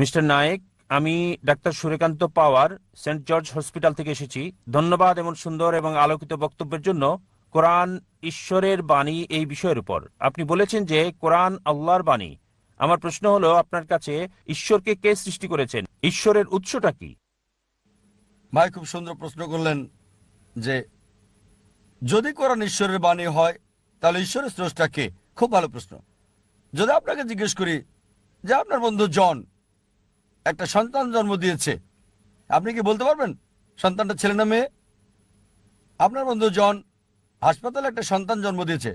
Mister Naik, আমি doctor Suryakanta পাওয়ার, Saint George hospital থেকে এসেছি। ধন্যবাদ এমন সুন্দর এবং আলোকিত বক্তব্যের জন্য। কোরআন ঈশ্বরের বাণী এই বিষয়ের উপর আপনি বলেছেন যে কোরআন আল্লাহর বাণী। আমার প্রশ্ন হলো, আপনার কাছে ঈশ্বরকে কে সৃষ্টি করেছেন? ঈশ্বরের উৎসটা কি? ভাই খুব সুন্দর প্রশ্ন করলেন যে যদি কোরআন ঈশ্বরের বাণী হয় তাহলে ঈশ্বরের স্রষ্টা কে। খুব ভালো প্রশ্ন। যদি আপনাকে জিজ্ঞেস করি যে আপনার বন্ধু জন একটা সন্তান জন্ম দিয়েছে, আপনি কি বলতে পারবেন সন্তানটা ছেলে না মেয়ে? আপনার বন্ধু জন হাসপাতালে একটা সন্তান জন্ম দিয়েছে,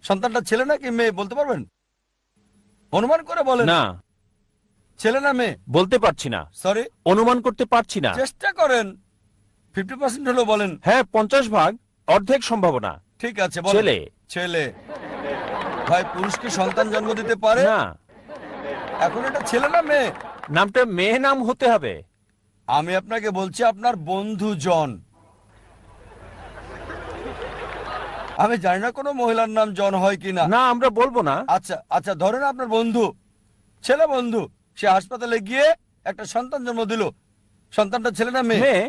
সন্তানটা ছেলে নাকি মেয়ে বলতে পারবেন? অনুমান করে বলেন। না, ছেলে না মেয়ে? বলতে পারছি না। সরি, অনুমান করতে পারছি না। চেষ্টা করেন। 50% হলো বলেন। হ্যাঁ, 50 ভাগ, অর্ধেক সম্ভাবনা। ঠিক আছে বলেন। ছেলে। ছেলে। ভাই পুরুষ কি সন্তান জন্ম দিতে পারে? না, এখন এটা ছেলে না মেয়ে? নামটা মেয়ে নাম হতে হবে। আমি আপনাকে বলছি আপনার বন্ধু জন। আমি জানি না কোনো মহিলার নাম জন হয় কিনা। না, আমরা বলবো না। আচ্ছা আচ্ছা, ধরেন আপনার বন্ধু, ছেলে বন্ধু, সে হাসপাতালে গিয়ে একটা সন্তান জন্ম দিল। সন্তানটা ছেলে না মেয়ে? মেয়ে।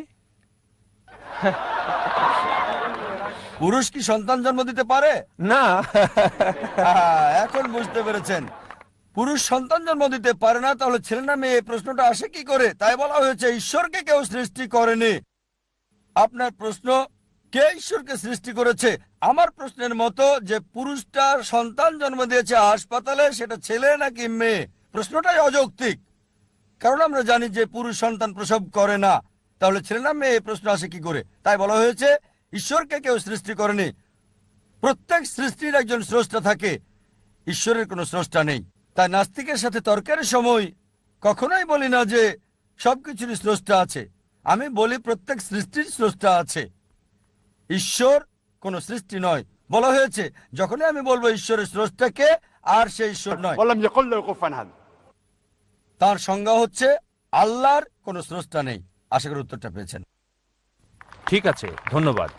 পুরুষ কি সন্তান জন্ম দিতে পারে? না। এখন বুঝতে পেরেছেন, পুরুষ সন্তান জন্ম দিতে পারে না, তাহলে ছেলে না মেয়ে এই প্রশ্নটা আসে কি করে? তাই বলা হয়েছে ঈশ্বরকে কেউ সৃষ্টি করেনি। আপনার প্রশ্ন কে ঈশ্বরকে সৃষ্টি করেছে, আমার প্রশ্নের মতো যে পুরুষটা সন্তান জন্ম দিয়েছে হাসপাতালে সেটা ছেলে নাকি মেয়ে, প্রশ্নটাই অযৌক্তিক। কারণ আমরা জানি যে পুরুষ সন্তান প্রসব করে না, তাহলে ছেলে না মেয়ে এই প্রশ্ন আসে কি করে? তাই বলা হয়েছে ঈশ্বরকে কেউ সৃষ্টি করেনি। প্রত্যেক সৃষ্টির একজন স্রষ্টা থাকে, ঈশ্বরের কোনো স্রষ্টা নেই। তাই নাস্তিকের সাথে তর্কের সময় কখনোই বলি না যে সবকিছুরই স্রষ্টা আছে। আমি বলি প্রত্যেক সৃষ্টির স্রষ্টা আছে, ঈশ্বর কোনো সৃষ্টি নয়। বলা হয়েছে যখনই আমি বলবো ঈশ্বরের স্রষ্টাকে, আর সে ঈশ্বর নয়। ولم يقل له كفوا احد। তার সংজ্ঞা হচ্ছে আল্লাহর কোনো স্রষ্টা নেই। আশা করি উত্তরটা পেয়েছেন। ঠিক আছে, ধন্যবাদ।